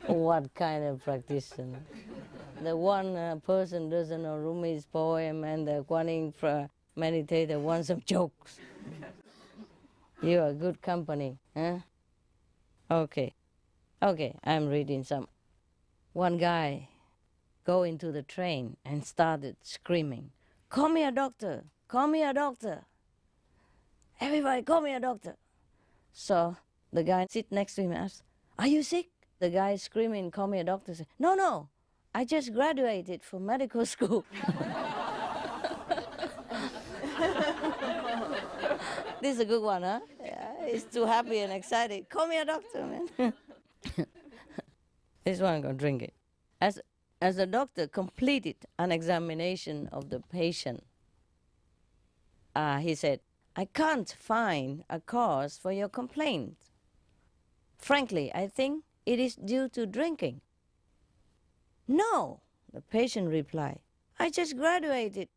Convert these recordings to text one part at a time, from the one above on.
What kind of practitioner? The one person doesn't know Rumi's poem, and the Guan meditator wants some jokes. You are good company, huh? Okay. Okay, I'm reading some. One guy go into the train and started screaming, "Call me a doctor! Call me a doctor! Everybody, call me a doctor!" So the guy sit next to him and asks, "Are you sick?" The guy screaming, "Call me a doctor!" said, "No, no, I just graduated from medical school." This is a good one, huh? Yeah, he's too happy and excited. Call me a doctor, man. This one, go drink it. As, as the doctor completed an examination of the patient, he said, "I can't find a cause for your complaint. Frankly, I think it is due to drinking." "No," the patient replied. "I just graduated."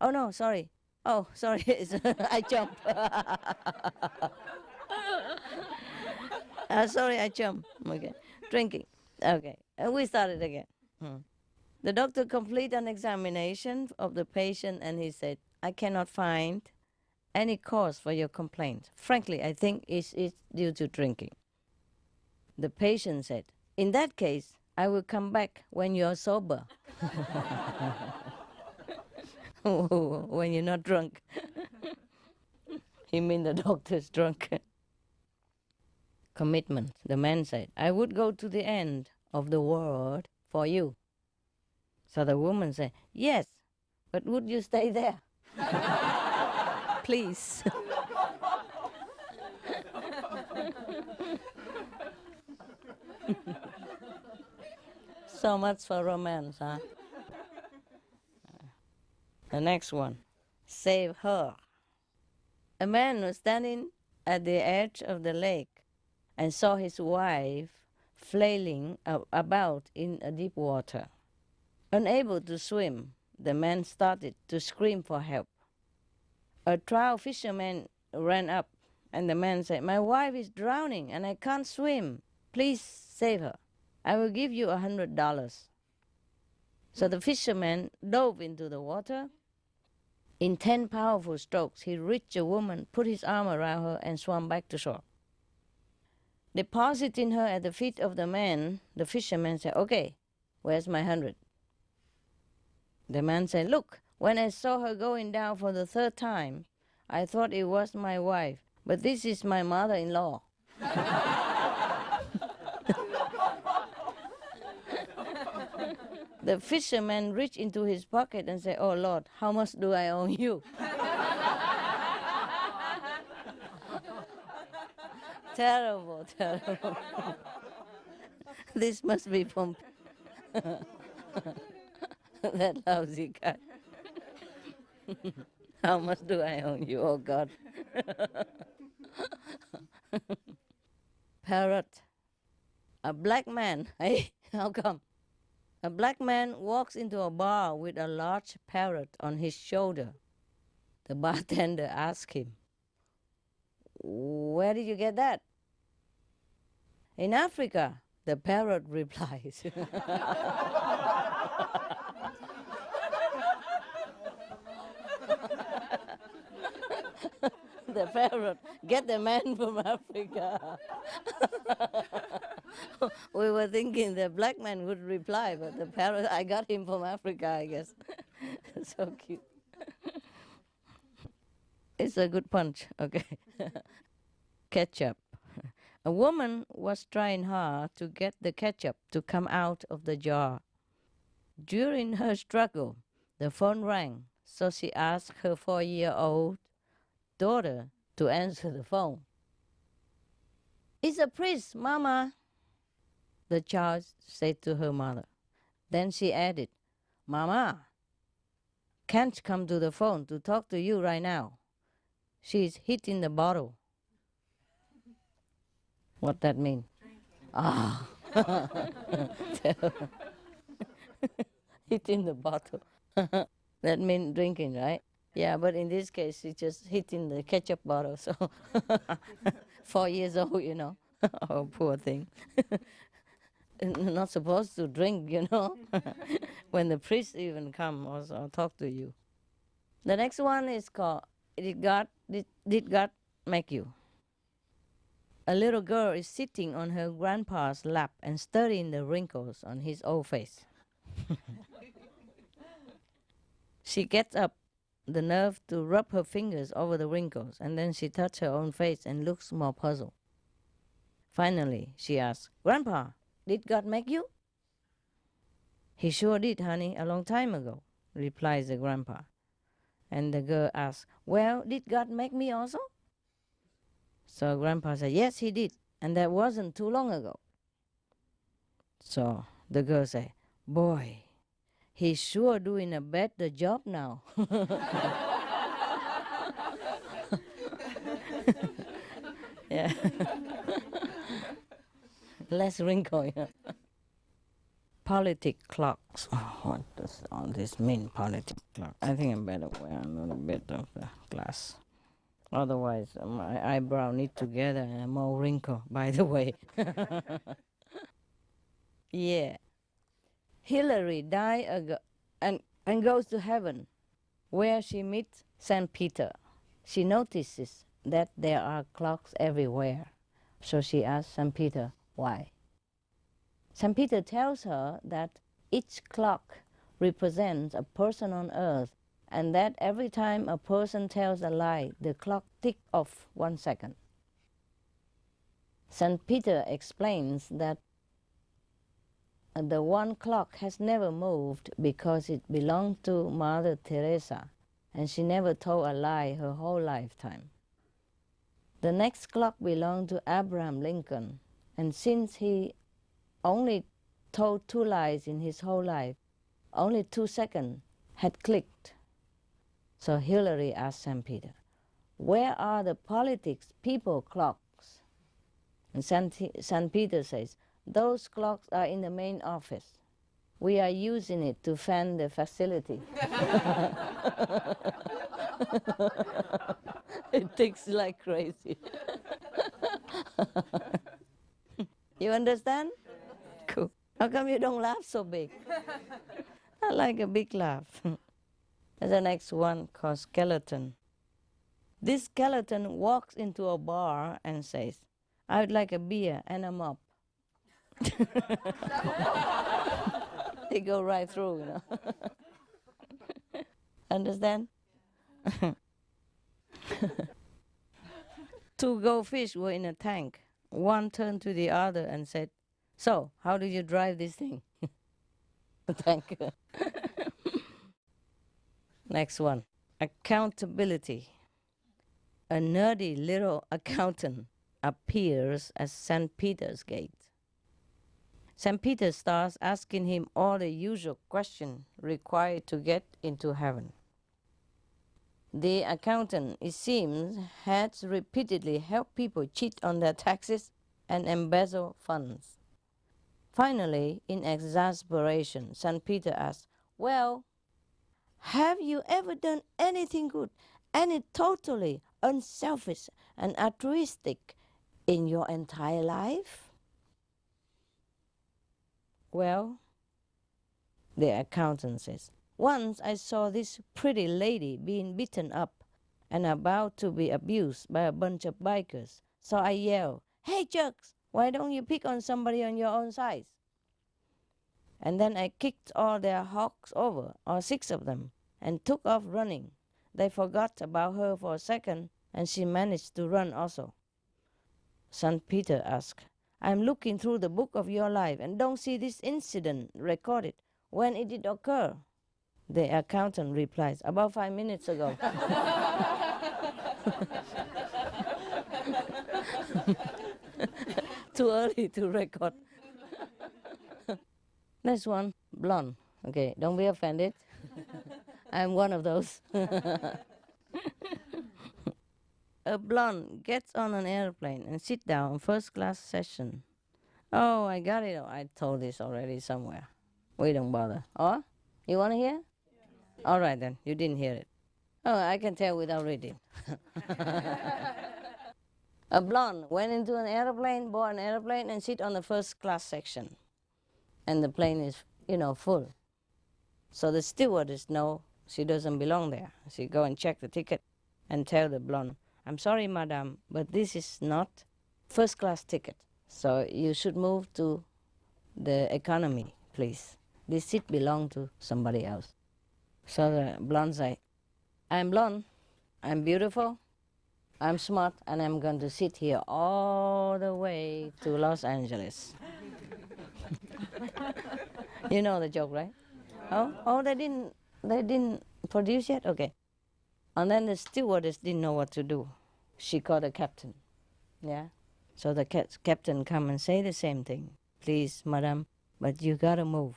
"Oh, no, sorry. Oh, sorry, I jumped." Sorry, I jumped. Okay, drinking. Okay, we started again. The doctor completed an examination of the patient and he said, "I cannot find any cause for your complaint. Frankly, I think it's due to drinking." The patient said, "In that case, I will come back when you're sober." When you're not drunk. He mean the doctor's drunk. Commitment. The man said, "I would go to the end of the world for you." So the woman said, "Yes, but would you stay there?" Please. So much for romance, huh? The next one. Save her. A man was standing at the edge of the lake and saw his wife flailing about in a deep water. Unable to swim, the man started to scream for help. A trout fisherman ran up, and the man said, "My wife is drowning and I can't swim. Please save her. I will give you $100. So the fisherman dove into the water. In 10 powerful strokes, he reached the woman, put his arm around her, and swam back to shore. Depositing her at the feet of the man, the fisherman said, "Okay, where's my 100? The man said, "Look, when I saw her going down for the 3rd time, I thought it was my wife, but this is my mother-in-law." The fisherman reached into his pocket and said, "Oh Lord, how much do I owe you?" Terrible, terrible. This must be from that lousy guy. How much do I owe you? Oh God. Parrot. A black man. Hey, how come? A black man walks into a bar with a large parrot on his shoulder. The bartender asks him, "Where did you get that?" "In Africa," the parrot replies. The parrot, "Get the man from Africa." We were thinking the black man would reply, but the parrot, "I got him from Africa, I guess." So cute. It's a good punch, okay. Ketchup. A woman was trying hard to get the ketchup to come out of the jar. During her struggle, the phone rang, so she asked her 4-year-old daughter to answer the phone. "It's a priest, Mama," the child said to her mother. Then she added, "Mama can't come to the phone to talk to you right now. She's hitting the bottle." What that mean? Ah. Hitting the bottle. That means drinking, right? Yeah, but in this case, it's just hitting the ketchup bottle. So 4 years old, you know. Oh, poor thing. not supposed to drink, when the priest even come or talk to you. The next one is called did God make you? A little girl is sitting on her grandpa's lap and studying the wrinkles on his old face. She gets up the nerve to rub her fingers over the wrinkles, and then she touches her own face and looks more puzzled. Finally, she asks, "Grandpa, did God make you?" "He sure did, honey, a long time ago," replies the grandpa. And the girl asks, "Well, did God make me also?" So grandpa said, "Yes, he did, and that wasn't too long ago." So the girl said, "Boy, he's sure doing a better job now." Yeah. Less wrinkle. Yeah. Politic clocks. Oh, what does all this mean, politic clocks? I think I better wear a little bit of the glass. Otherwise, my eyebrow knit together and more wrinkle, by the way. Yeah. Hillary died and goes to heaven, where she meets Saint Peter. She notices that there are clocks everywhere. So she asks Saint Peter, why? Saint Peter tells her that each clock represents a person on earth, and that every time a person tells a lie, the clock ticks off 1 second. Saint Peter explains that the one clock has never moved because it belonged to Mother Teresa, and she never told a lie her whole lifetime. The next clock belonged to Abraham Lincoln, and since he only told 2 lies in his whole life, only 2 seconds had clicked. So Hillary asked St. Peter, "Where are the politics people clocks?" And St. Peter says, "Those clocks are in the main office. We are using it to fan the facility." It ticks like crazy. You understand? Cool. How come you don't laugh so big? I like a big laugh. The next one called skeleton. This skeleton walks into a bar and says, "I would like a beer and a mop." They go right through. Understand? 2 goldfish were in a tank. One turned to the other and said, "So, how do you drive this thing?" Thank you. Next one, accountability. A nerdy little accountant appears at St. Peter's gate. St. Peter starts asking him all the usual questions required to get into heaven. The accountant, it seems, has repeatedly helped people cheat on their taxes and embezzle funds. Finally, in exasperation, St. Peter asks, "Well, have you ever done anything good, any totally unselfish and altruistic in your entire life?" "Well," the accountant says, "once I saw this pretty lady being beaten up and about to be abused by a bunch of bikers. So I yelled, 'Hey jerks, why don't you pick on somebody on your own size?' And then I kicked all their hogs over, all 6 of them, and took off running. They forgot about her for a second, and she managed to run also." St. Peter asked, "I'm looking through the book of your life and don't see this incident recorded. When did it occur?" The accountant replies, "About 5 minutes ago." Too early to record. Next one, blonde. Okay, don't be offended. I'm one of those. A blonde gets on an airplane and sit down first class session. Oh, I got it. I told this already somewhere. We don't bother. Oh, you want to hear? All right then, you didn't hear it. Oh, I can tell without reading. A blonde went into an airplane, bought an airplane, and sit on the first class section. and the plane is, full. So the stewardess know she doesn't belong there. She go and check the ticket and tell the blonde, I'm sorry, madam, but this is not first class ticket. So you should move to the economy, please. This seat belong to somebody else. So the blonde say, I'm blonde, I'm beautiful, I'm smart, and I'm going to sit here all the way to Los Angeles. You know the joke, right? Oh, they didn't produce yet? Okay. And then the stewardess didn't know what to do. She called the captain. Yeah. So the captain come and say the same thing. Please, madam, but you gotta move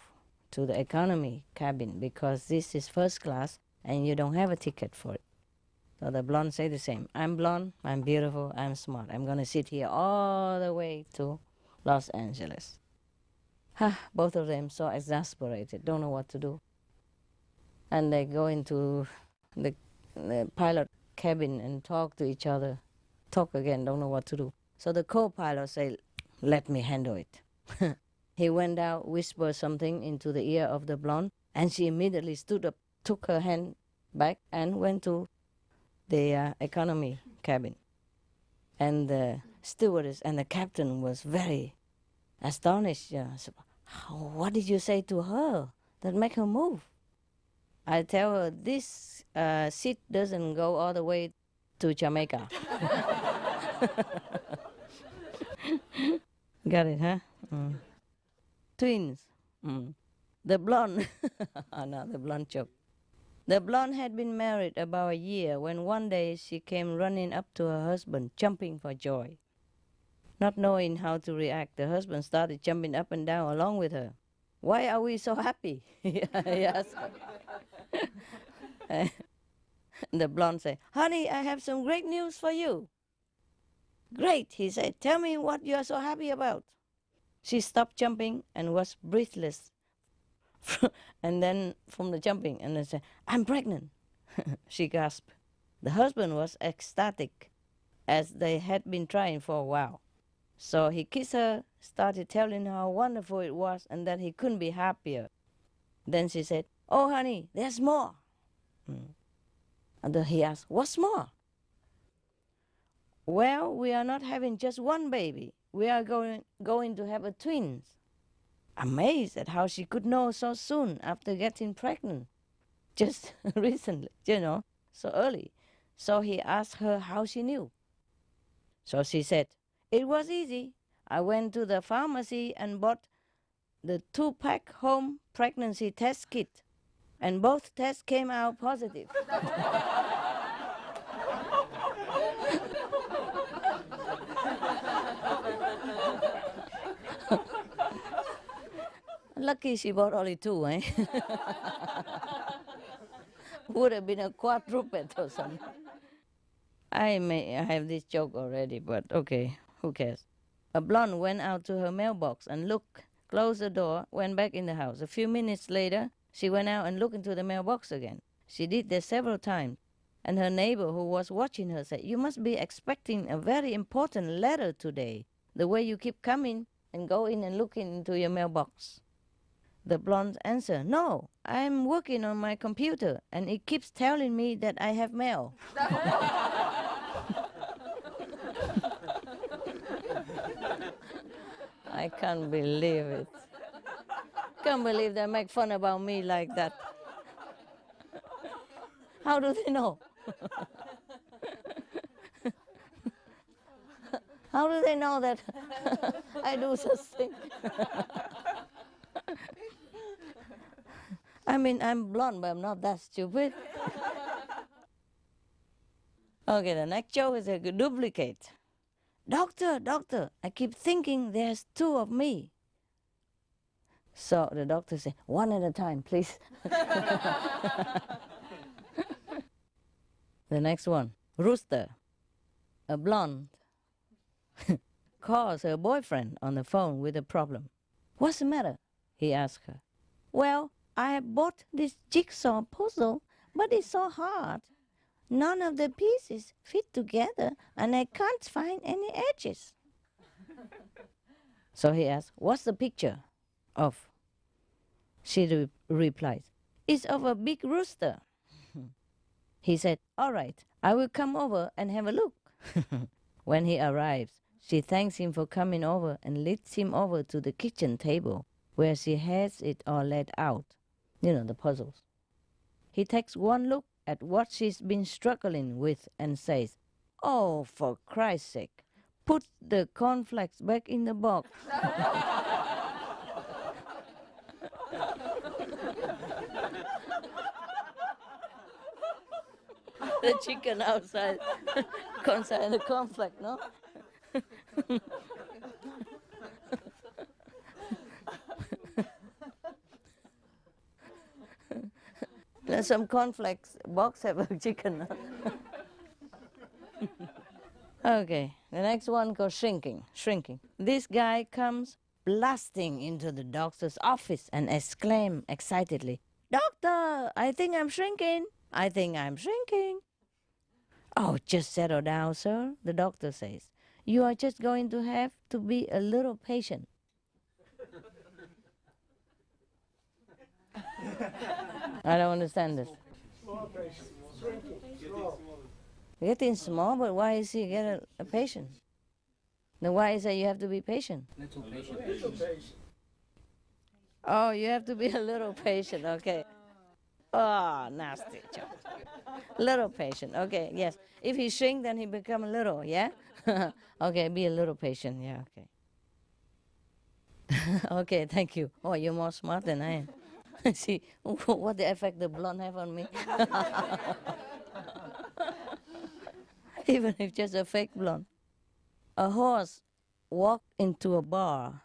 to the economy cabin because this is first class and you don't have a ticket for it. So the blonde say the same. I'm blonde, I'm beautiful, I'm smart. I'm gonna sit here all the way to Los Angeles. Both of them so exasperated, don't know what to do. And they go into the pilot cabin and talk to each other. Talk again, don't know what to do. So the co-pilot say, let me handle it. He went out, whispered something into the ear of the blonde, and she immediately stood up, took her hand back, and went to the economy cabin. And the stewardess and the captain was very astonished. So, what did you say to her that make her move? I tell her this seat doesn't go all the way to Jamaica. Got it, huh? Twins. The blonde, no, the blonde joke. The blonde had been married about a year when one day she came running up to her husband, jumping for joy. Not knowing how to react, the husband started jumping up and down along with her. Why are we so happy? Yes. The blonde said, honey, I have some great news for you. Great, he said. Tell me what you are so happy about. She stopped jumping and was breathless. And then from the jumping, and then said, I'm pregnant. She gasped. The husband was ecstatic, as they had been trying for a while. So he kissed her, started telling her how wonderful it was and that he couldn't be happier. Then she said, oh, honey, there's more. And then he asked, what's more? Well, we are not having just one baby. We are going to have a twins. Amazed at how she could know so soon after getting pregnant. Just recently, so early. So he asked her how she knew. So she said, it was easy. I went to the pharmacy and bought the 2-pack home pregnancy test kit. And both tests came out positive. Lucky she bought only 2, eh? Would have been a quadruped or something. I have this joke already, but okay, who cares? A blonde went out to her mailbox and looked, closed the door, went back in the house. A few minutes later, she went out and looked into the mailbox again. She did this several times. And her neighbor who was watching her said, you must be expecting a very important letter today, the way you keep coming and going and looking into your mailbox. The blonde answered, no, I'm working on my computer and it keeps telling me that I have mail. I can't believe it. Can't believe they make fun about me like that. How do they know? How do they know that I do such things? I mean, I'm blonde, but I'm not that stupid. Okay, the next joke is a duplicate. Doctor, doctor, I keep thinking there's 2 of me. So the doctor said, 1 at a time, please. The next one, rooster. A blonde calls her boyfriend on the phone with a problem. What's the matter? He asked her. Well, I bought this jigsaw puzzle, but it's so hard. None of the pieces fit together, and I can't find any edges. So he asked, what's the picture of? She replies, "It's of a big rooster." He said, "All right, I will come over and have a look." When he arrives, she thanks him for coming over and leads him over to the kitchen table where she has it all laid out. You know, the puzzles. He takes one look at what she's been struggling with and says, "Oh, for Christ's sake, put the cornflakes back in the box." The chicken outside, inside the cornflake, no? There's some cornflakes box have a chicken. No? Okay, the next one goes shrinking. Shrinking. This guy comes blasting into the doctor's office and exclaims excitedly, "Doctor, I think I'm shrinking. I think I'm shrinking." "Oh, just settle down, sir," the doctor says. "You are just going to have to be a little patient." I don't understand this. Getting small, but why is he get a patient? Then why is that you have to be patient? Little patient. Oh, you have to be a little patient, okay. Oh, nasty joke. Little patient, okay, yes. If he shrink, then he become little, yeah? Okay, be a little patient, yeah, okay. Okay, thank you. Oh, you're more smart than I am. See, what the effect the blonde have on me? Even if just a fake blonde. A horse walked into a bar.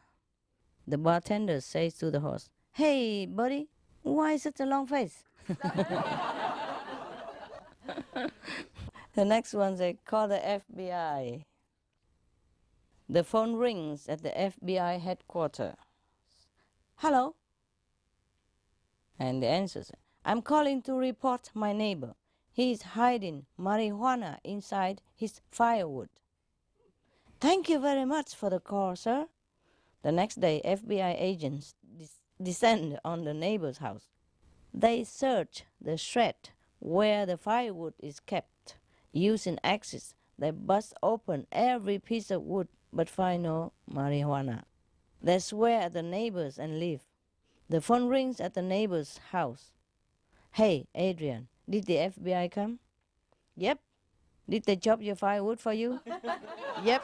The bartender says to the horse, "Hey, buddy, why such a long face?" The next one, they call the FBI. The phone rings at the FBI headquarters. "Hello?" And the answer says, "I'm calling to report my neighbor. He is hiding marijuana inside his firewood." "Thank you very much for the call, sir." The next day, FBI agents descend on the neighbor's house. They search the shed where the firewood is kept. Using axes, they bust open every piece of wood but find no marijuana. They swear at the neighbors and leave. The phone rings at the neighbor's house. "Hey, Adrian, did the FBI come?" "Yep." "Did they chop your firewood for you?" "Yep."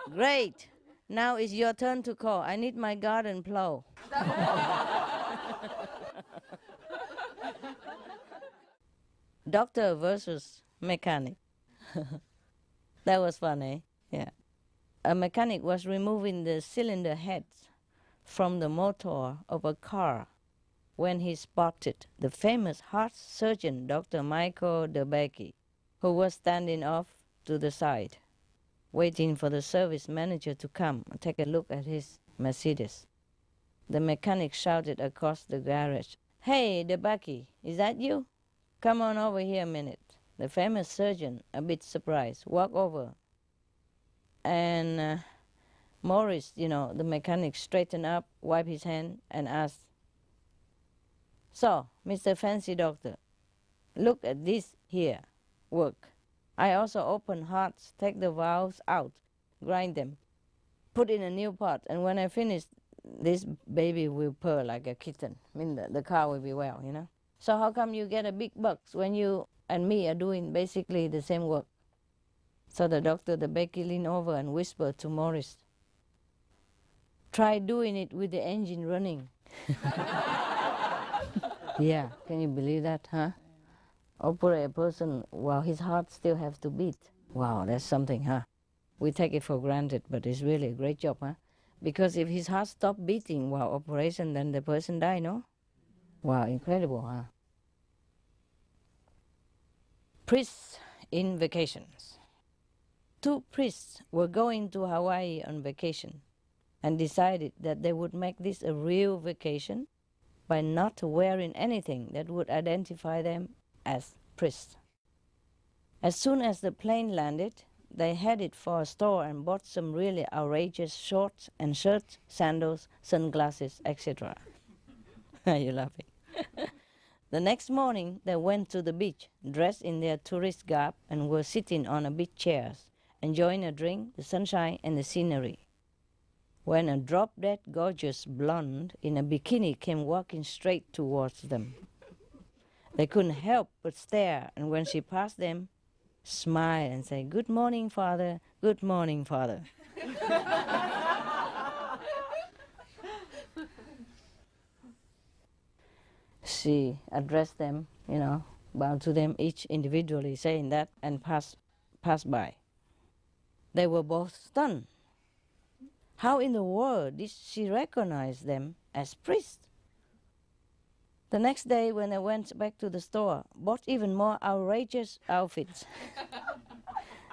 "Great. Now it's your turn to call. I need my garden plow." Doctor versus mechanic. That was fun, eh? Yeah. A mechanic was removing the cylinder heads from the motor of a car when he spotted the famous heart surgeon Dr. Michael DeBakey, who was standing off to the side, waiting for the service manager to come and take a look at his Mercedes. The mechanic shouted across the garage, "Hey, DeBakey, is that you? Come on over here a minute." The famous surgeon, a bit surprised, walked over. And Morris, the mechanic, straightened up, wiped his hand, and asked, "So, Mr. Fancy Doctor, look at this here work. I also open hearts, take the valves out, grind them, put in a new pot, and when I finish, this baby will purr like a kitten. I mean, the car will be well. So how come you get a big bucks when you and me are doing basically the same work?" So the doctor, the Becky, leaned over and whispered to Morris, "Try doing it with the engine running." Yeah, can you believe that, huh? Operate a person while his heart still has to beat. Wow, that's something, huh? We take it for granted, but it's really a great job, huh? Because if his heart stopped beating while operation, then the person die, no? Wow, incredible, huh? Priests in vacations. Two priests were going to Hawaii on vacation and decided that they would make this a real vacation by not wearing anything that would identify them as priests. As soon as the plane landed, they headed for a store and bought some really outrageous shorts and shirts, sandals, sunglasses, etc. Are you laughing? The next morning, they went to the beach, dressed in their tourist garb, and were sitting on a beach chairs, enjoying a drink, the sunshine, and the scenery, when a drop-dead gorgeous blonde in a bikini came walking straight towards them. They couldn't help but stare, and when she passed them, smile and say, "Good morning, Father. Good morning, Father." She addressed them, bowed to them each individually, saying that, and passed by. They were both stunned. How in the world did she recognize them as priests? The next day, when they went back to the store, bought even more outrageous outfits.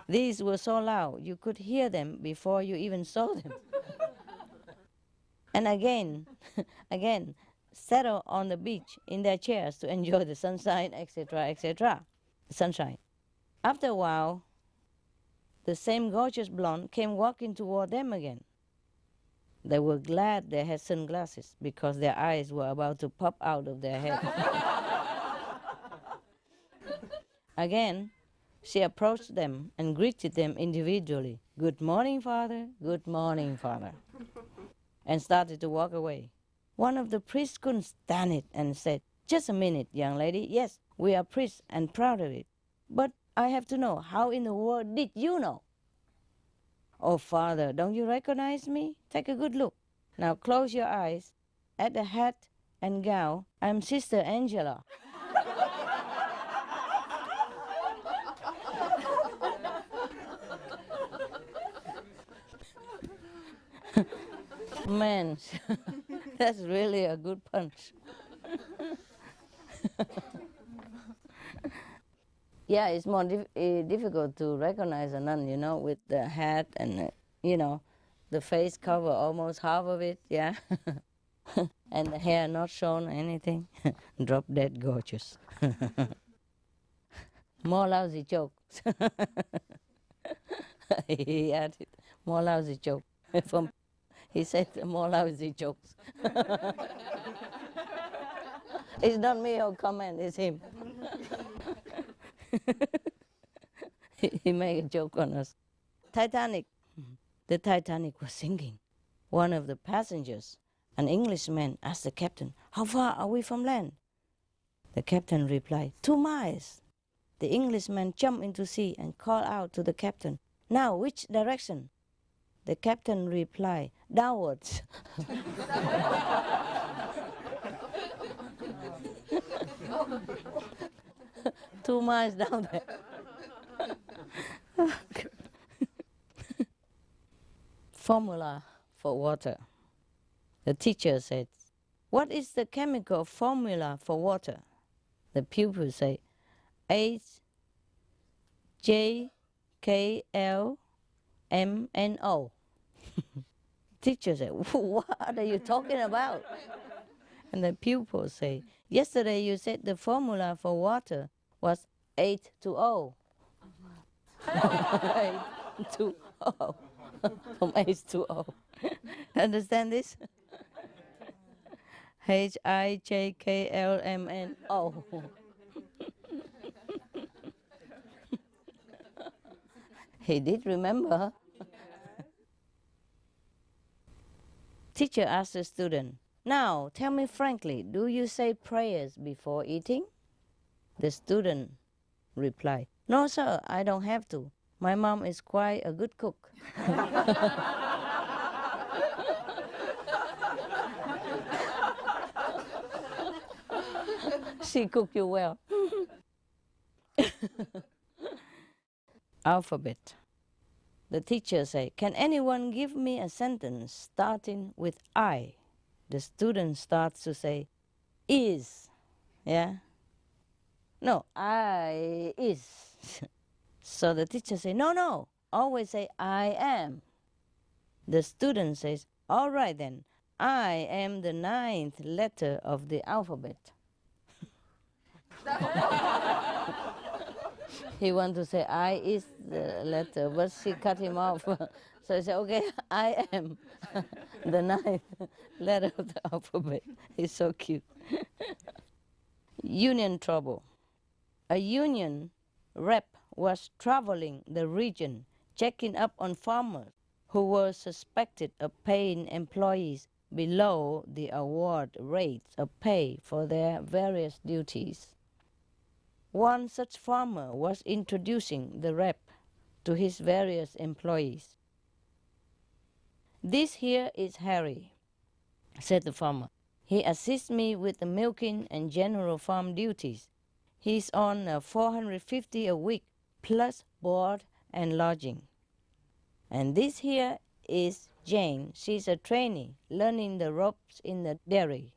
These were so loud you could hear them before you even saw them. And again, settle on the beach in their chairs to enjoy the sunshine, etc., etc. Sunshine. After a while, the same gorgeous blonde came walking toward them again. They were glad they had sunglasses because their eyes were about to pop out of their head. Again, she approached them and greeted them individually. "Good morning, Father. Good morning, Father." And started to walk away. One of the priests couldn't stand it and said, "Just a minute, young lady. Yes, we are priests and proud of it. But I have to know, how in the world did you know?" "Oh, Father, don't you recognize me? Take a good look. Now close your eyes. At the hat and gown, I'm Sister Angela." Man, that's really a good punch. Yeah, it's more difficult to recognize a nun, with the hat and, the face cover, almost half of it, yeah. And the hair not shown anything. Drop dead gorgeous. More lousy jokes. He added, more lousy joke. He said more lousy jokes. It's not me who comment, it's him. He made a joke on us. Titanic. The Titanic was sinking. One of the passengers, an Englishman, asked the captain, "How far are we from land?" The captain replied, 2 miles. The Englishman jumped into sea and called out to the captain, "Now, which direction?" The captain replied, "Downwards." 2 miles down there. Formula for water. The teacher said, "What is the chemical formula for water?" The pupils say, HJKLMNO. Teacher said, "What are you talking about?" And the pupils say, "Yesterday you said the formula for water was H2O." 8-2-0. From H2O. Understand this? HIJKLMNO. He did remember. Teacher asked the student, "Now, tell me frankly, do you say prayers before eating?" The student replied, "No, sir, I don't have to. My mom is quite a good cook." She cooked you well. Alphabet. The teacher said, "Can anyone give me a sentence starting with I?" The student starts to say, "is." Yeah? No, I is. So the teacher said, No, always say I am." The student says, "All right then, I am the 9th letter of the alphabet." He wanted to say I is the letter, but she cut him off. So he said, okay, I am the ninth letter of the alphabet. He's so cute. Union trouble. A union rep was traveling the region checking up on farmers who were suspected of paying employees below the award rates of pay for their various duties. One such farmer was introducing the rep to his various employees. "This here is Harry," said the farmer. "He assists me with the milking and general farm duties. He's on $450 a week plus board and lodging. And this here is Jane. She's a trainee learning the ropes in the dairy.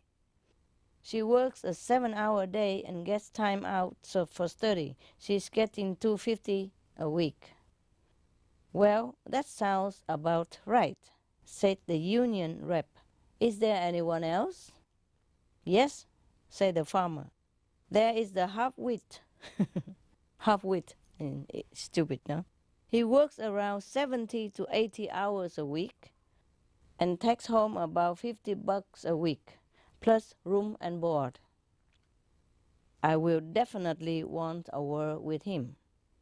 She works a 7-hour day and gets time out for study. She's getting $250 a week." "Well, that sounds about right," said the union rep. "Is there anyone else?" "Yes," said the farmer. "There is the half-wit." Half-wit, stupid, no? "He works around 70 to 80 hours a week and takes home about $50 a week, plus room and board." "I will definitely want a word with him,"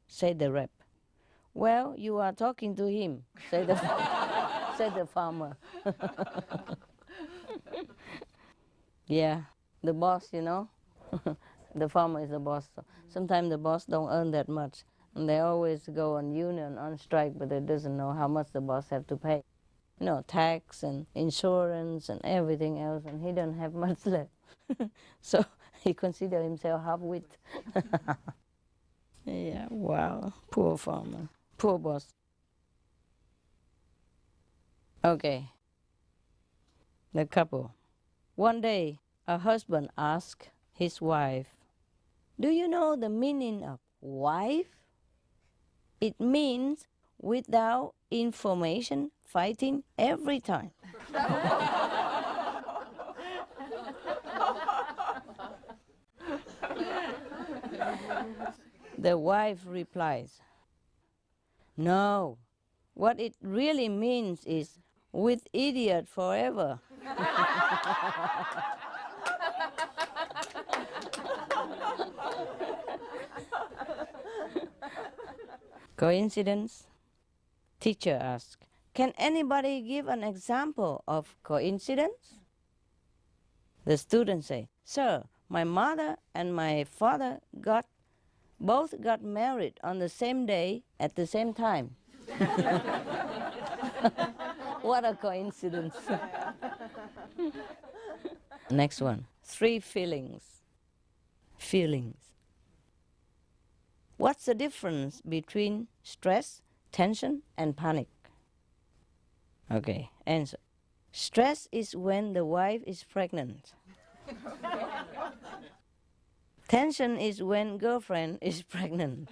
said the rep. "Well, you are talking to him," said the, said the farmer. Yeah, the boss, you know. The farmer is the boss. So sometimes the boss don't earn that much. And they always go on union, on strike, but they doesn't know how much the boss have to pay. You know, tax and insurance and everything else, and he don't have much left. So he consider himself half-wit. Yeah, wow, poor farmer, poor boss. Okay, the couple. One day, a husband asked his wife, "Do you know the meaning of wife?" "It means without information, fighting every time." The wife replies, "No, what it really means is with idiot forever." Coincidence? Teacher asked, "Can anybody give an example of coincidence?" The students say, "Sir, my mother and my father both got married on the same day at the same time." What a coincidence. Next one. 3 feelings. Feelings. What's the difference between stress, tension, and panic? Okay, answer. Stress is when the wife is pregnant. Tension is when girlfriend is pregnant.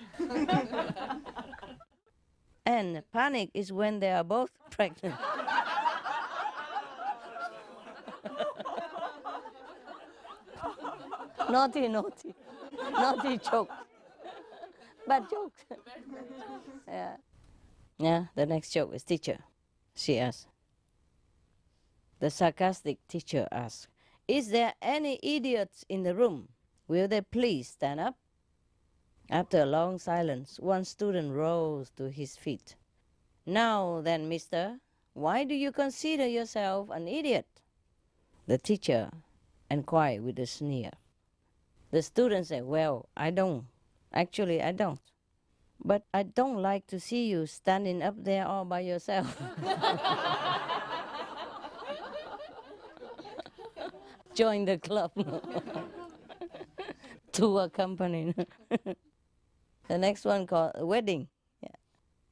And panic is when they are both pregnant. Naughty, naughty. Naughty joke. Bad joke. Yeah. Yeah, the next joke is teacher. She asks. The sarcastic teacher asks, "Is there any idiots in the room? Will they please stand up?" After a long silence, one student rose to his feet. "Now then, mister, why do you consider yourself an idiot?" The teacher inquired with a sneer. The student said, "Well, I don't. Actually, I don't. But I don't like to see you standing up there all by yourself." Join the club. Tour company. The next one called wedding. Yeah.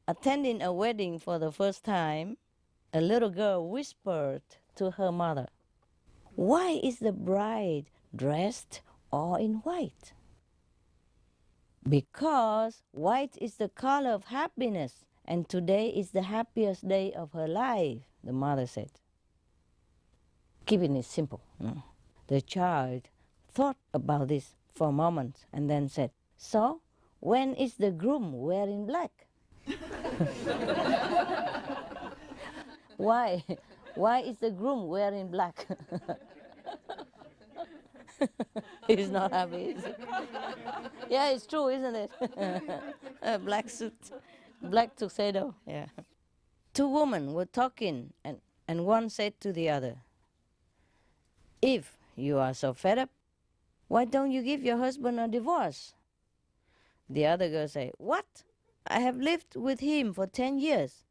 Attending a wedding for the first time, a little girl whispered to her mother, "Why is the bride dressed all in white?" "Because white is the color of happiness, and today is the happiest day of her life," the mother said. Keeping it simple. The child thought about this for a moment and then said, "So, when is the groom wearing black? Why? Why is the groom wearing black? He's not happy, is he? Yeah, it's true, isn't it? A black suit, black tuxedo, yeah. Two women were talking, and one said to the other, "If you are so fed up, why don't you give your husband a divorce?" The other girl said, "What? I have lived with him for 10 years,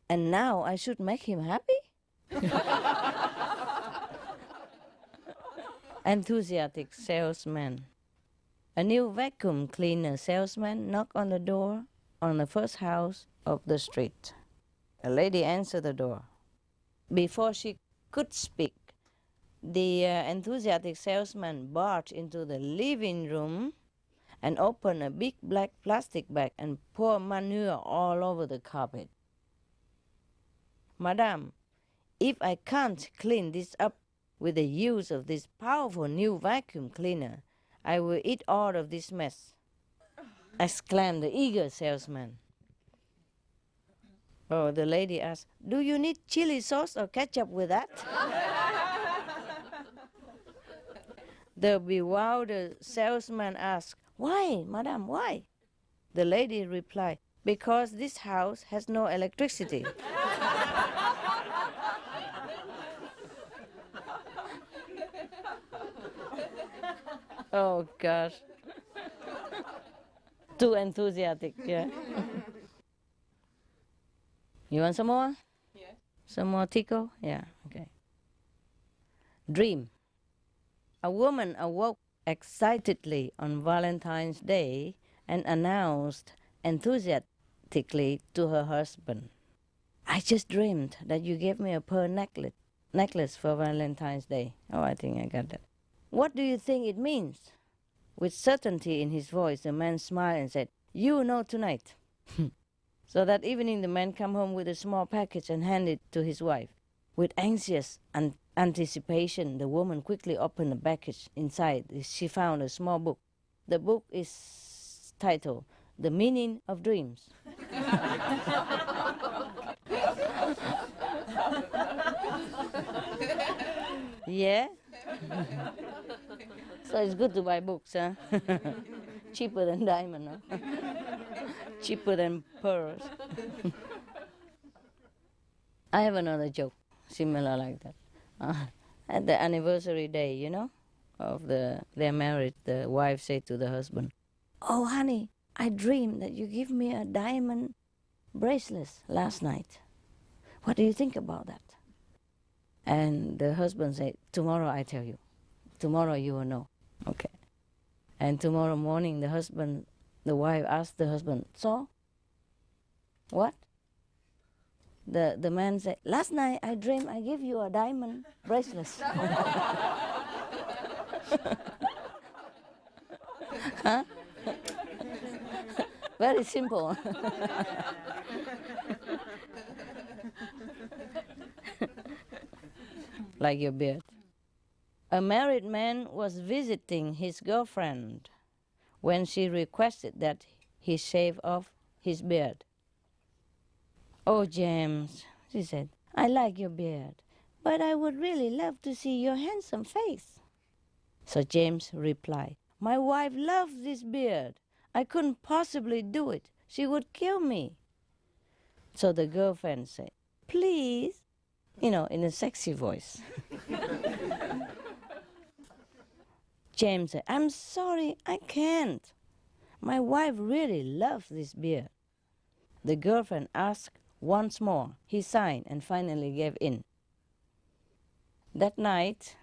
and now I should make him happy?" Enthusiastic salesman. A new vacuum cleaner salesman knocked on the door on the first house of the street. A lady answered the door. Before she could speak, the enthusiastic salesman barged into the living room and opened a big black plastic bag and poured manure all over the carpet. "Madam, if I can't clean this up with the use of this powerful new vacuum cleaner, I will eat all of this mess," exclaimed the eager salesman. Oh, the lady asked, "Do you need chili sauce or ketchup with that?" The bewildered salesman asked, "Why, madam, why?" The lady replied, "Because this house has no electricity." Oh, gosh. Too enthusiastic, yeah. You want some more? Yeah. Some more Tico? Yeah, okay. Dream. A woman awoke excitedly on Valentine's Day and announced enthusiastically to her husband, "I just dreamed that you gave me a pearl necklace for Valentine's Day." Oh, I think I got that. "What do you think it means?" With certainty in his voice, the man smiled and said, "You know tonight." So that evening, the man came home with a small package and handed it to his wife. With anxious anticipation, the woman quickly opened the package. Inside, she found a small book. The book is titled "The Meaning of Dreams." Yeah? So it's good to buy books, huh? Cheaper than diamond, huh? Cheaper than pearls. I have another joke, similar like that. At the anniversary day, of their marriage, the wife said to the husband, "Oh, honey, I dreamed that you give me a diamond bracelet last night. What do you think about that?" And the husband said, "Tomorrow I tell you. Tomorrow you will know." Okay. And tomorrow morning, the wife asked the husband, "So, what?" The man said, "Last night I dreamed I gave you a diamond bracelet." Huh? Very simple. Like your beard. A married man was visiting his girlfriend when she requested that he shave off his beard. "Oh, James," she said, "I like your beard, but I would really love to see your handsome face." So James replied, "My wife loves this beard. I couldn't possibly do it. She would kill me." So the girlfriend said, "Please," in a sexy voice. James said, "I'm sorry, I can't. My wife really loves this beard." The girlfriend asked once more. He signed and finally gave in. That night,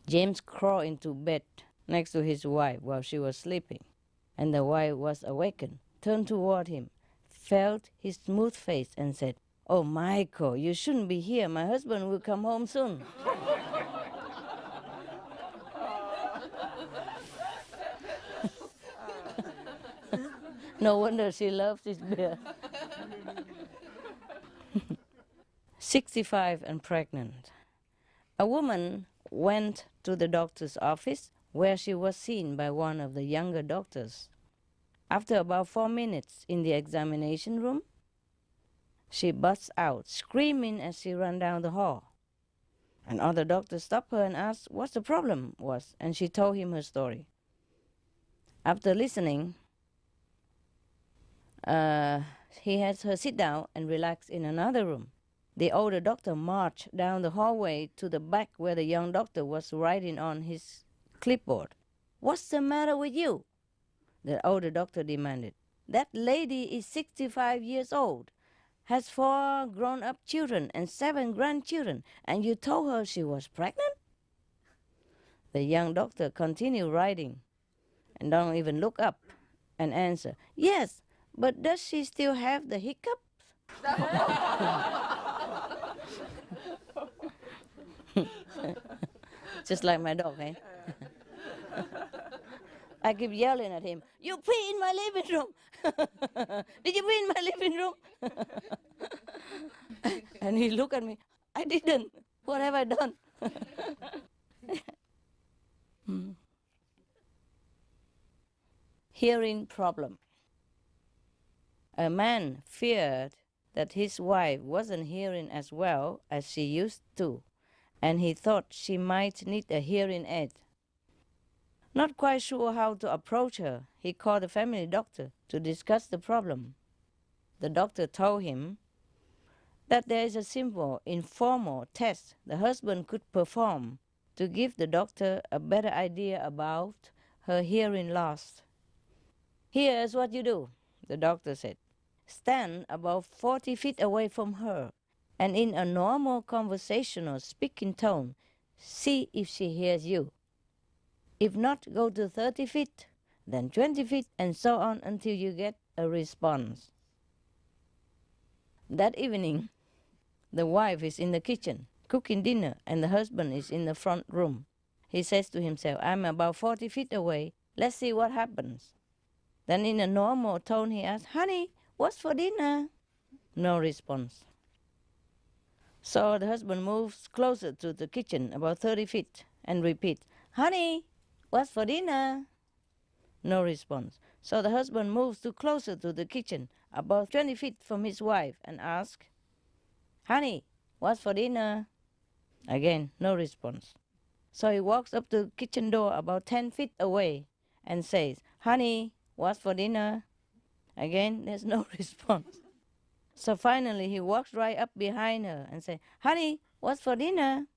James crawled into bed next to his wife while she was sleeping, and the wife was awakened, turned toward him, felt his smooth face, and said, "Oh, Michael, you shouldn't be here. My husband will come home soon." No wonder she loves this beer. 65 and pregnant. A woman went to the doctor's office where she was seen by one of the younger doctors. After about 4 minutes in the examination room, she busts out, screaming as she ran down the hall. Another doctor stopped her and asked what the problem was, and she told him her story. After listening, he had her sit down and relax in another room. The older doctor marched down the hallway to the back where the young doctor was writing on his clipboard. "What's the matter with you?" the older doctor demanded. "That lady is 65 years old, has 4 grown-up children and 7 grandchildren, and you told her she was pregnant?" The young doctor continued writing and don't even look up and answer, "Yes, but does she still have the hiccups?" Just like my dog, eh? I keep yelling at him, "You pee in my living room!" "Did you pee in my living room?" And he looked at me, "I didn't. What have I done?" Hearing problem. A man feared that his wife wasn't hearing as well as she used to, and he thought she might need a hearing aid. Not quite sure how to approach her, he called a family doctor to discuss the problem. The doctor told him that there is a simple, informal test the husband could perform to give the doctor a better idea about her hearing loss. "Here's what you do," the doctor said. "Stand about 40 feet away from her, and in a normal conversational speaking tone, see if she hears you. If not, go to 30 feet, then 20 feet, and so on until you get a response." That evening, the wife is in the kitchen cooking dinner, and the husband is in the front room. He says to himself, "I'm about 40 feet away. Let's see what happens." Then in a normal tone he asks, "Honey, what's for dinner?" No response. So the husband moves closer to the kitchen, about 30 feet, and repeats, "Honey, what's for dinner?" No response. So the husband moves closer to the kitchen, about 20 feet from his wife, and asks, "Honey, what's for dinner?" Again, no response. So he walks up to the kitchen door about 10 feet away and says, "Honey, what's for dinner?" Again, there's no response. So finally he walks right up behind her and says, "Honey, what's for dinner?"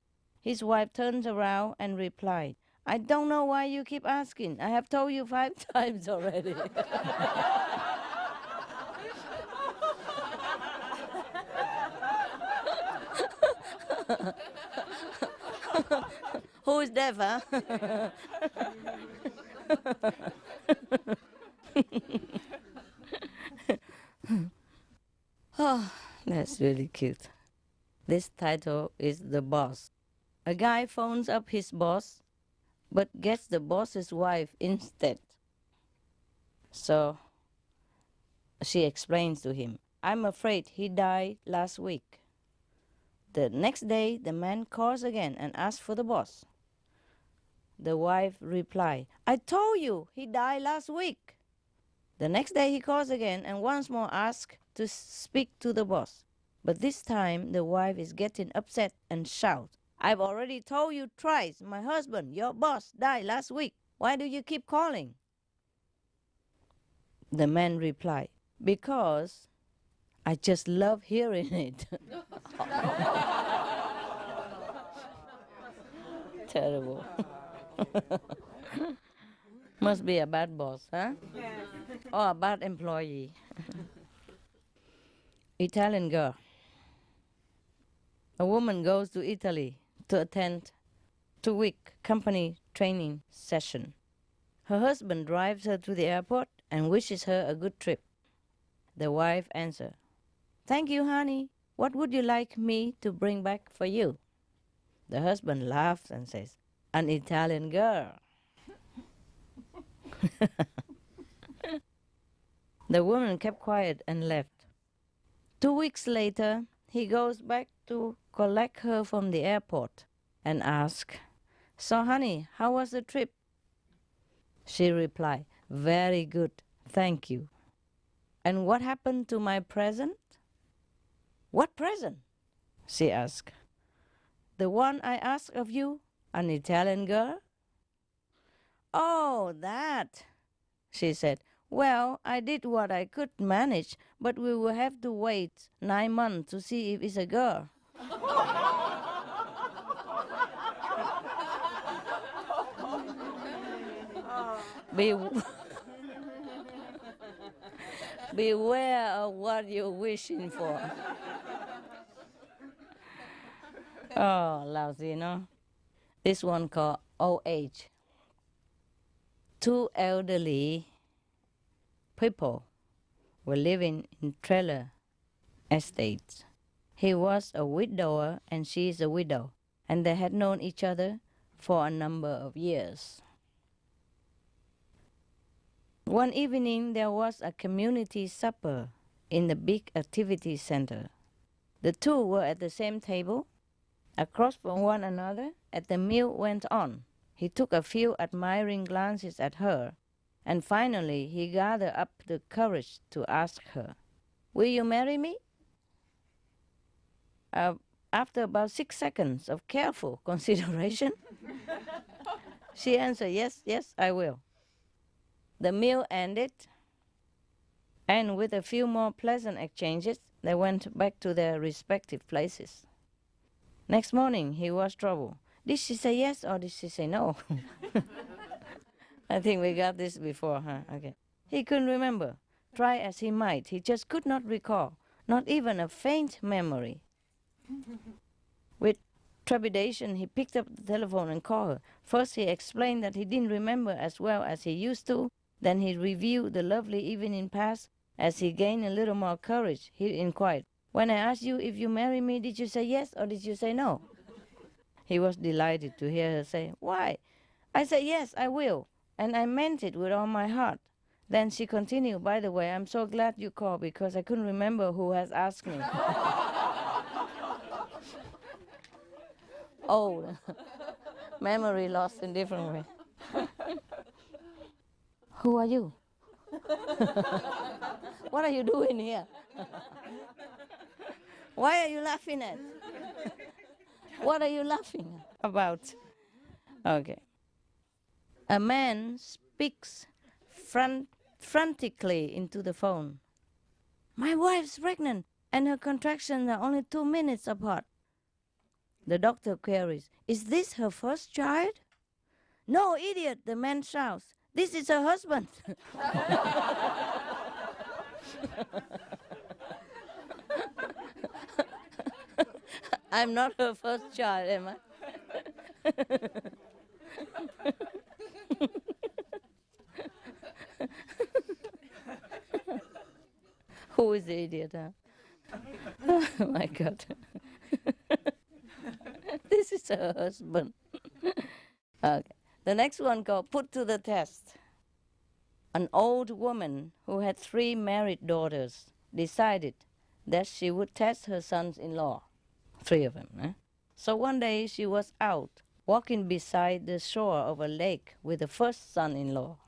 His wife turns around and replied, "I don't know why you keep asking. I have told you 5 times already." Who is deaf, huh? Oh, that's really cute. This title is The Boss. A guy phones up his boss, but gets the boss's wife instead. So she explains to him, "I'm afraid he died last week." The next day, the man calls again and asks for the boss. The wife replied, "I told you he died last week." The next day he calls again and once more asks to speak to the boss. But this time the wife is getting upset and shouts, "I've already told you twice, my husband, your boss, died last week. Why do you keep calling?" The man replied, "Because I just love hearing it." Terrible. Must be a bad boss, huh? Or a bad employee. Italian girl. A woman goes to Italy to attend 2-week company training session. Her husband drives her to the airport and wishes her a good trip. The wife answers, "Thank you, honey. What would you like me to bring back for you?" The husband laughs and says, "An Italian girl." The woman kept quiet and left. 2 weeks later, he goes back to collect her from the airport and asks, "So, honey, how was the trip?" She replied, "Very good, thank you." "And what happened to my present?" "What present?" she asked. "The one I asked of you, an Italian girl." "Oh, that," she said. "Well, I did what I could manage, but we will have to wait 9 months to see if it's a girl." Be- Beware of what you're wishing for. Oh, lousy, no? This one called old age. Two elderly people were living in trailer estates. He was a widower and she is a widow, and they had known each other for a number of years. One evening, there was a community supper in the big activity center. The two were at the same table, across from one another, as the meal went on. He took a few admiring glances at her, and finally he gathered up the courage to ask her, "Will you marry me?" After about 6 seconds of careful consideration, she answered, "Yes, yes, I will." The meal ended, and with a few more pleasant exchanges, they went back to their respective places. Next morning, he was troubled. Did she say yes or did she say no? I think we got this before, huh? Okay. He couldn't remember. Try as he might, he just could not recall, not even a faint memory. With trepidation, he picked up the telephone and called her. First, he explained that he didn't remember as well as he used to. Then he reviewed the lovely evening past. As he gained a little more courage, he inquired, "When I asked you if you marry me, did you say yes or did you say no?" He was delighted to hear her say, "Why, I said yes, I will, and I meant it with all my heart." Then she continued, "By the way, I'm so glad you called because I couldn't remember who has asked me." Oh, memory lost in different way. "Who are you?" "What are you doing here?" "Why are you laughing at?" "What are you laughing about?" Okay. A man speaks frantically into the phone. "My wife's pregnant and her contractions are only 2 minutes apart." The doctor queries, "Is this her first child?" "No, idiot," the man shouts. "This is her husband." I'm not her first child, am I? Who is the idiot, huh? Oh my God. This is her husband. Okay. The next one called put to the test. An old woman who had 3 married daughters decided that she would test her sons-in-law, 3 of them. So one day she was out walking beside the shore of a lake with the first son-in-law.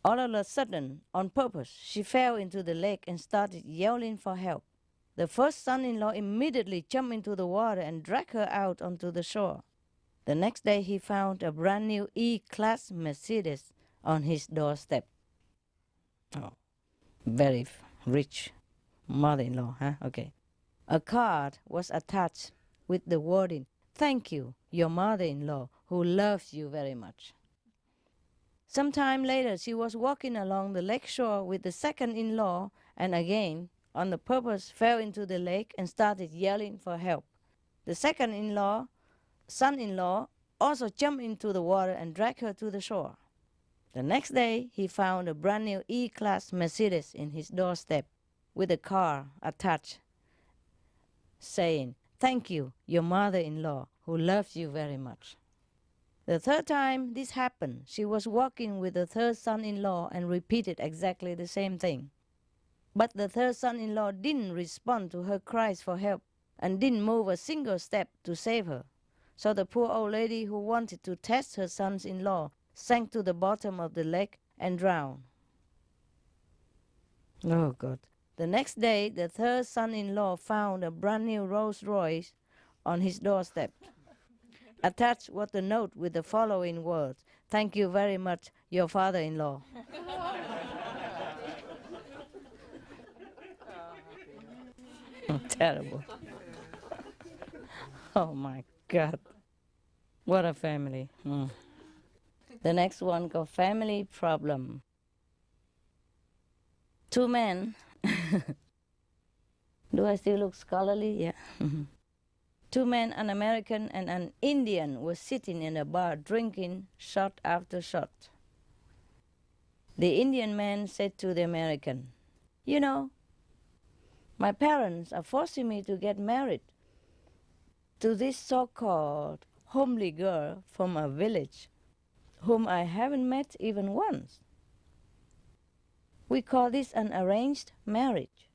All of a sudden, on purpose, she fell into the lake and started yelling for help. The first son-in-law immediately jumped into the water and dragged her out onto the shore. The next day, he found a brand new E-Class Mercedes on his doorstep. Oh, very rich mother-in-law, huh? Okay. A card was attached with the wording, "Thank you, your mother-in-law, who loves you very much." Some time later, she was walking along the lake shore with the second-in-law and again, on the purpose, fell into the lake and started yelling for help. The son-in-law, also jumped into the water and dragged her to the shore. The next day, he found a brand new E-Class Mercedes in his doorstep with a car attached saying, "Thank you, your mother-in-law, who loves you very much." The third time this happened, she was walking with the third son-in-law and repeated exactly the same thing. But the third son-in-law didn't respond to her cries for help and didn't move a single step to save her. So the poor old lady who wanted to test her sons-in-law sank to the bottom of the lake and drowned. Oh, God. The next day, the third son-in-law found a brand new Rolls Royce on his doorstep. Attached was a note with the following words: "Thank you very much, your father-in-law." Terrible. Oh my God. What a family. The next one called family problem. Two men. Do I still look scholarly? Yeah. Two men, an American and an Indian, were sitting in a bar drinking shot after shot. The Indian man said to the American, "You know, my parents are forcing me to get married to this so-called homely girl from a village whom I haven't met even once. We call this an arranged marriage.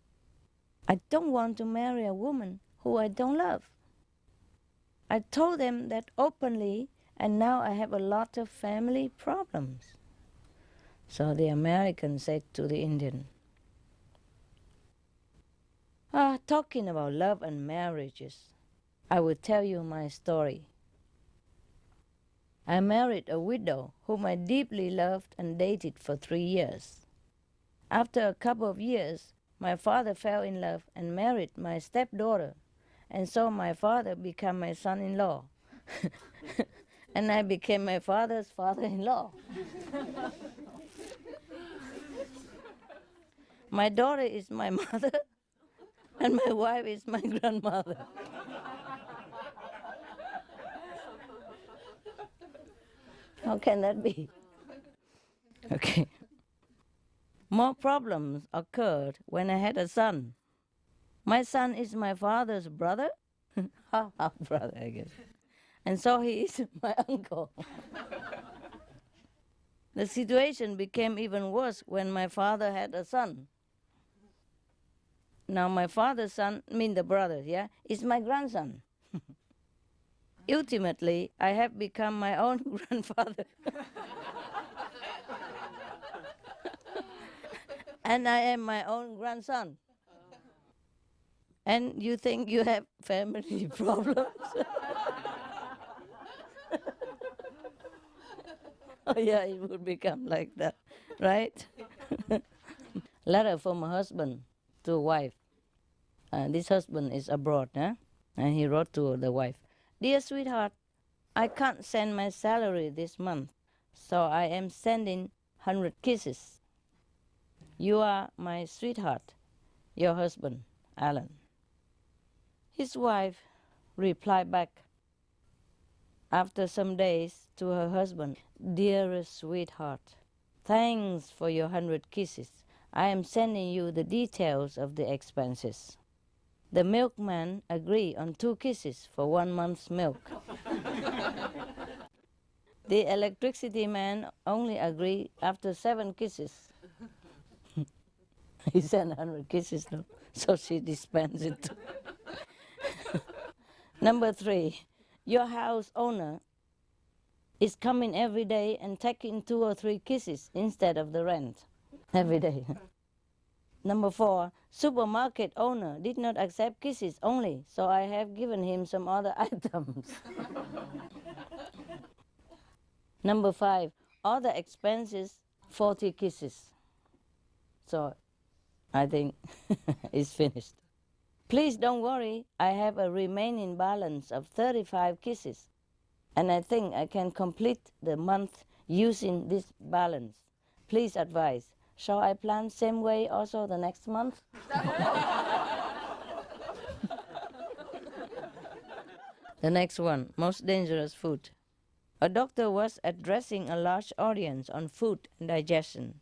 I don't want to marry a woman who I don't love. I told them that openly, and now I have a lot of family problems." So the American said to the Indian, "Talking about love and marriages, I will tell you my story. I married a widow whom I deeply loved and dated for 3 years. After a couple of years, my father fell in love and married my stepdaughter, and so my father became my son-in-law, and I became my father's father-in-law. My daughter is my mother, and my wife is my grandmother." How can that be? Okay. More problems occurred when I had a son. My son is my father's brother, half brother, I guess, and so he is my uncle. The situation became even worse when my father had a son. Now my father's son, the brother, yeah, is my grandson. Ultimately, I have become my own grandfather. And I am my own grandson. And you think you have family problems? Oh yeah, it would become like that, right? Letter from a husband to a wife. This husband is abroad, and he wrote to the wife, "Dear sweetheart, I can't send my salary this month, so I am sending 100 kisses. You are my sweetheart, your husband, Alan." His wife replied back after some days to her husband, "Dearest sweetheart, thanks for your 100 kisses. I am sending you the details of the expenses. The milkman agreed on 2 kisses for 1 month's milk. The electricity man only agreed after 7 kisses." He sent 100 kisses, no? So she dispensed it. Number 3, your house owner is coming every day and taking 2 or 3 kisses instead of the rent every day. Number 4, supermarket owner did not accept kisses only, so I have given him some other items. Number 5, other expenses, 40 kisses. So I think it's finished. Please don't worry, I have a remaining balance of 35 kisses, and I think I can complete the month using this balance. Please advise. Shall I plan same way also the next month? The next one, most dangerous food. A doctor was addressing a large audience on food and digestion.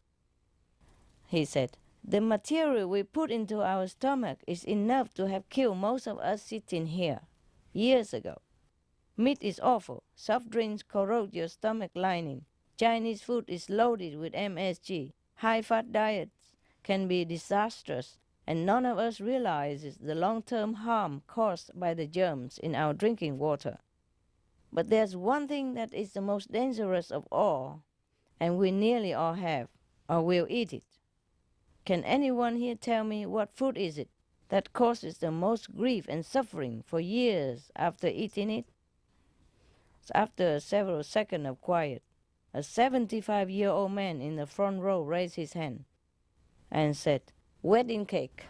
He said, "The material we put into our stomach is enough to have killed most of us sitting here years ago. Meat is awful. Soft drinks corrode your stomach lining. Chinese food is loaded with MSG. High-fat diets can be disastrous, and none of us realizes the long-term harm caused by the germs in our drinking water. But there's one thing that is the most dangerous of all, and we nearly all have, or will eat it. Can anyone here tell me what food is it that causes the most grief and suffering for years after eating it? So after several seconds of quiet, a 75-year-old man in the front row raised his hand and said, "Wedding cake."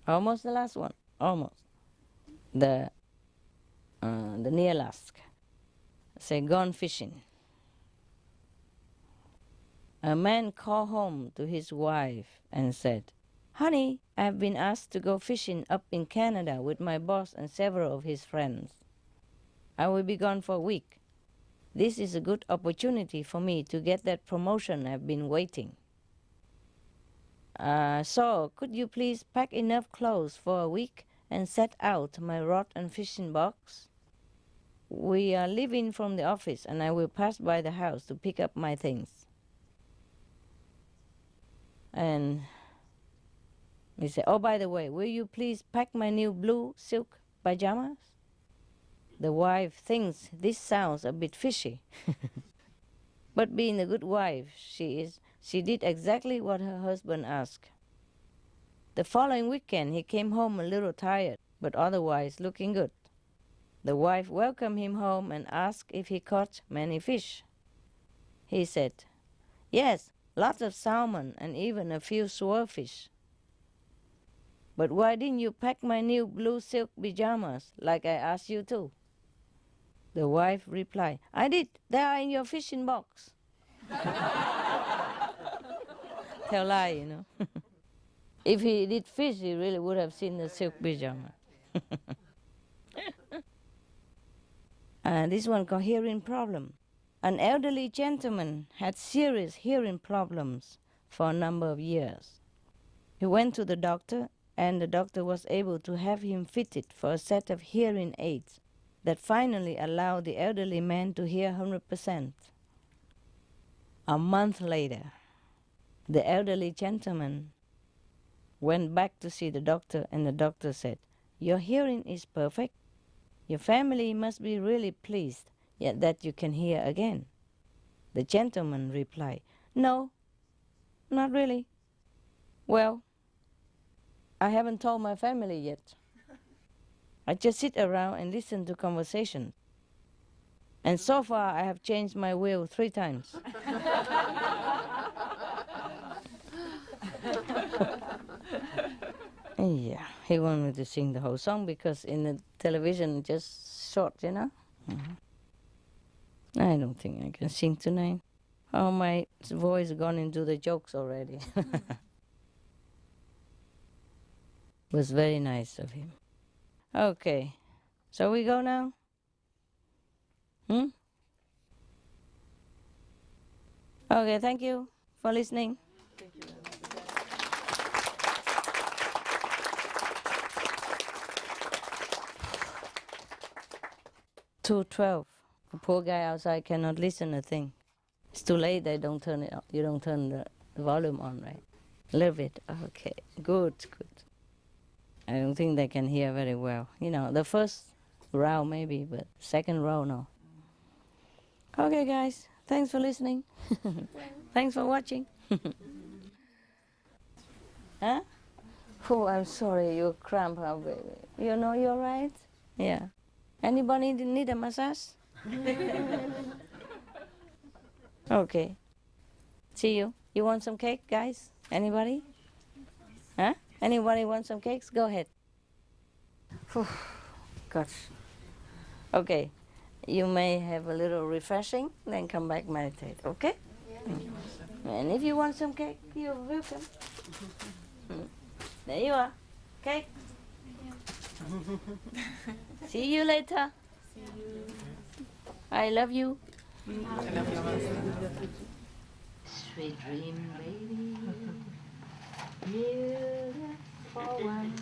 Almost the last one. Almost. The near last. Say, gone fishing. A man called home to his wife and said, "Honey, I have been asked to go fishing up in Canada with my boss and several of his friends. I will be gone for a week. This is a good opportunity for me to get that promotion I've been waiting. So, could you please pack enough clothes for a week and set out my rod and fishing box? We are leaving from the office and I will pass by the house to pick up my things." And he said, "Oh, by the way, will you please pack my new blue silk pajamas?" The wife thinks this sounds a bit fishy. But being a good wife she did exactly what her husband asked. The following weekend he came home a little tired, but otherwise looking good. The wife welcomed him home and asked if he caught many fish. He said, "Yes, lots of salmon and even a few swordfish." "But why didn't you pack my new blue silk pajamas like I asked you to?" The wife replied, "I did. They are in your fishing box." Tell lie, you know. If he did fish, he really would have seen the silk pajama. This one called hearing problem. An elderly gentleman had serious hearing problems for a number of years. He went to the doctor, and the doctor was able to have him fitted for a set of hearing aids that finally allowed the elderly man to hear 100%. A month later, the elderly gentleman went back to see the doctor, and the doctor said, "Your hearing is perfect. Your family must be really pleased yet that you can hear again." The gentleman replied, "No, not really. Well, I haven't told my family yet. I just sit around and listen to conversation. And so far I have changed my will 3 times." Yeah, he wanted me to sing the whole song because in the television just short, you know. I don't think I can sing tonight. Oh, my voice gone into the jokes already. Was very nice of him. Okay, so we go now? Okay, thank you for listening. 2:12. The poor guy outside cannot listen a thing. It's too late. They don't turn it on. You don't turn the volume on, right? A little bit. Okay. Good. I don't think they can hear very well. You know, the first round maybe, but second round no. Okay, guys. Thanks for listening. Thanks for watching. Huh? Oh, I'm sorry. You cramp, huh, baby? You know you're right? Yeah. Anybody need a massage? Okay. See you. You want some cake, guys? Anybody? Huh? Anybody want some cakes? Go ahead. Gosh. Okay. You may have a little refreshing, then come back meditate, okay? Yeah. And if you want some cake, you're welcome. There you are. Cake. See you later. See you. I love you. I love you. Sweet dream, baby. Beautiful one.